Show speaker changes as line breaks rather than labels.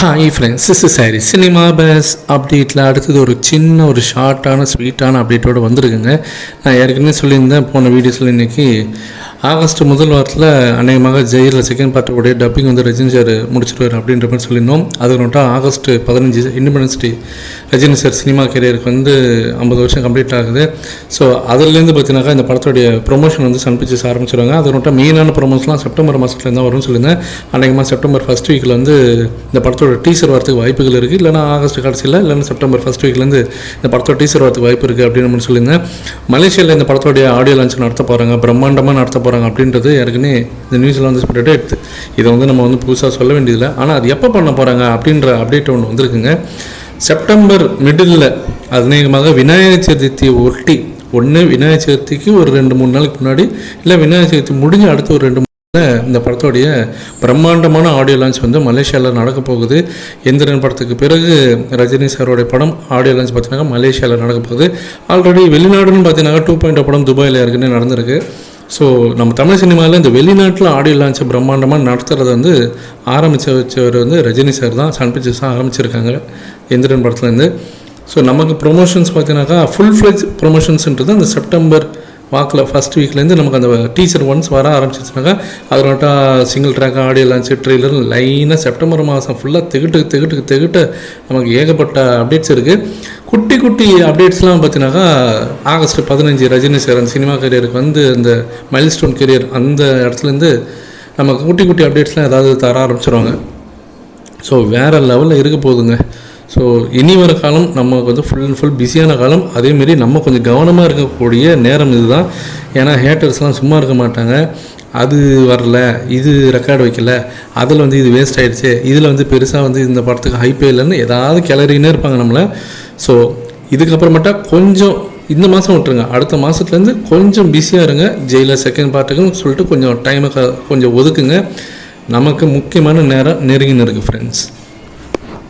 Hi friends, this is Harry. Cinema base அப்டேட்டில் அடுத்தது ஒரு சின்ன ஒரு ஷார்ட்டான ஸ்வீட்டான அப்டேட்டோடு வந்திருக்குங்க. நான் ஏற்கனவே சொல்லியிருந்தேன் போன வீடியோஸில் இன்றைக்கி ஆகஸ்ட் முதல் வாரத்தில் அநேகமாக ஜெயிலில் செகண்ட் பார்ட்டோடைய டப்பிங் வந்து ரஜினி சார் முடிச்சிருவார் அப்படின்ற மாதிரி சொல்லியிருந்தோம். அது நோட்டால் August 15 independence day Rajini sir cinema கேரியருக்கு வந்து 50 வருஷம் கம்ப்ளீட் ஆகுது. ஸோ அதுலேருந்து பார்த்தீங்கன்னாக்கா இந்த படத்துடைய ப்ரொமோஷன் வந்து சன் பிக்சர்ஸ் ஆரம்பிச்சிருவாங்க. அது நோட்டால் மெயினான ப்ரொமோஷன்லாம் செப்டம்பர் மாதத்துலேருந்து தான் வரும்னு சொல்லியிருந்தேன். அநேகமாக செப்டம்பர் ஃபர்ஸ்ட் வீக்கில் வந்து இந்த படத்தோட டீசர் வரதுக்கு வாய்ப்புகள் இருக்குது. இல்லைனா ஆகஸ்ட் கடைசியில் இல்லைன்னா செப்டம்பர் ஃபர்ஸ்ட் வீக்லேருந்து இந்த படத்தோட டீசர் வரதுக்கு வாய்ப்பு இருக்குது அப்படின்னு நம்ம சொல்லியிருந்தேன். மலேசியாவில் இந்த படத்தோடைய ஆடியோ லான்ச் நடத்த போகிறாங்க, பிரம்மாண்டமாக நடத்த போகிறாங்க அப்படின்றது ஏற்கனவே இந்த நியூஸில் வந்து ஸ்ப்ரெட் எடுத்து இதை வந்து நம்ம வந்து புதுசாக சொல்ல வேண்டியதில்லை. ஆனால் அது எப்போ பண்ண போகிறாங்க அப்படின்ற அப்டேட் ஒன்று வந்திருக்குங்க. செப்டம்பர் மிடில் அநேகமாக விநாயகர் சதுர்த்தியை ஒட்டி விநாயகர் சதுர்த்திக்கு ஒரு 2-3 நாளைக்கு முன்னாடி, இல்லை விநாயகர் சதுர்த்தி முடிஞ்சு அடுத்து ஒரு 2 இந்த படத்தோடைய பிரம்மாண்டமான ஆடியோ லான்ச் வந்து மலேசியாவில் நடக்க போகுது. எந்திரன் படத்துக்கு பிறகு ரஜினி சாரோடைய படம் ஆடியோ லான்ச் பார்த்தீங்கன்னா மலேசியாவில் நடக்க போகுது. ஆல்ரெடி வெளிநாடுன்னு பார்த்தீங்கன்னா 2.0 படம் துபாயில் ஏற்கனவே நடந்திருக்கு. ஸோ நம்ம தமிழ் சினிமாவில் இந்த வெளிநாட்டில் ஆடியோ லான்ச்சை பிரம்மாண்டமாக நடத்துறது வந்து வச்சவர் வந்து ரஜினி சார் தான். சன் பிக்சர்ஸ் தான் ஆரம்பிச்சிருக்காங்க எந்திரன் படத்துலேருந்து. ஸோ நமக்கு ப்ரொமோஷன்ஸ் பார்த்தீங்கன்னாக்கா ஃபுல் ஃப்ளெஜ் ப்ரொமோஷன்ஸ்ன்றது அந்த செப்டம்பர் வாக்கில் ஃபஸ்ட் வீக்லேருந்து நமக்கு அந்த டீசர் ஒன்ஸ் வர ஆரம்பிச்சிச்சுனாக்கா அது NOTA single track audio launch trailer லைனாக செப்டம்பர் மாதம் ஃபுல்லாக திகிட்டு நமக்கு ஏகப்பட்ட அப்டேட்ஸ் இருக்குது. குட்டி குட்டி அப்டேட்ஸ்லாம் பார்த்தீங்கன்னாக்கா ஆகஸ்ட் 15 ரஜினி சார் அந்த சினிமா கரியருக்கு வந்து இந்த மைல்ஸ்டோன் கரியர் அந்த இடத்துலேருந்து நமக்கு குட்டி குட்டி அப்டேட்ஸ்லாம் ஏதாவது தர ஆரம்பிச்சிருவாங்க. ஸோ வேறு லெவலில் இருக்க போகுதுங்க. ஸோ இனி வர காலம் நமக்கு வந்து ஃபுல் அண்ட் ஃபுல் பிஸியான காலம். அதேமாரி நம்ம கொஞ்சம் கவனமாக இருக்கக்கூடிய நேரம் இதுதான். ஏன்னா ஹேட்டர்ஸ்லாம் சும்மா இருக்க மாட்டாங்க. அது வரல, இது ரெக்கார்டு வைக்கல, அதில் வந்து இது வேஸ்ட் ஆகிடுச்சு, இதில் வந்து பெருசாக வந்து இந்த படத்துக்கு ஹைப்பே இல்லைன்னு ஏதாவது கிளறினே இருப்பாங்க நம்மளை. ஸோ இதுக்கப்புறமேட்டா கொஞ்சம் இந்த மாதம் விட்டுருங்க, அடுத்த மாதத்துலேருந்து கொஞ்சம் பிஸியாக இருங்க. ஜெயிலர் செகண்ட் பார்ட்டுக்குன்னு சொல்லிட்டு கொஞ்சம் டைமை கொஞ்சம் ஒதுக்குங்க. நமக்கு முக்கியமான நேரம் நெருங்கின்னு இருக்குது ஃப்ரெண்ட்ஸ்.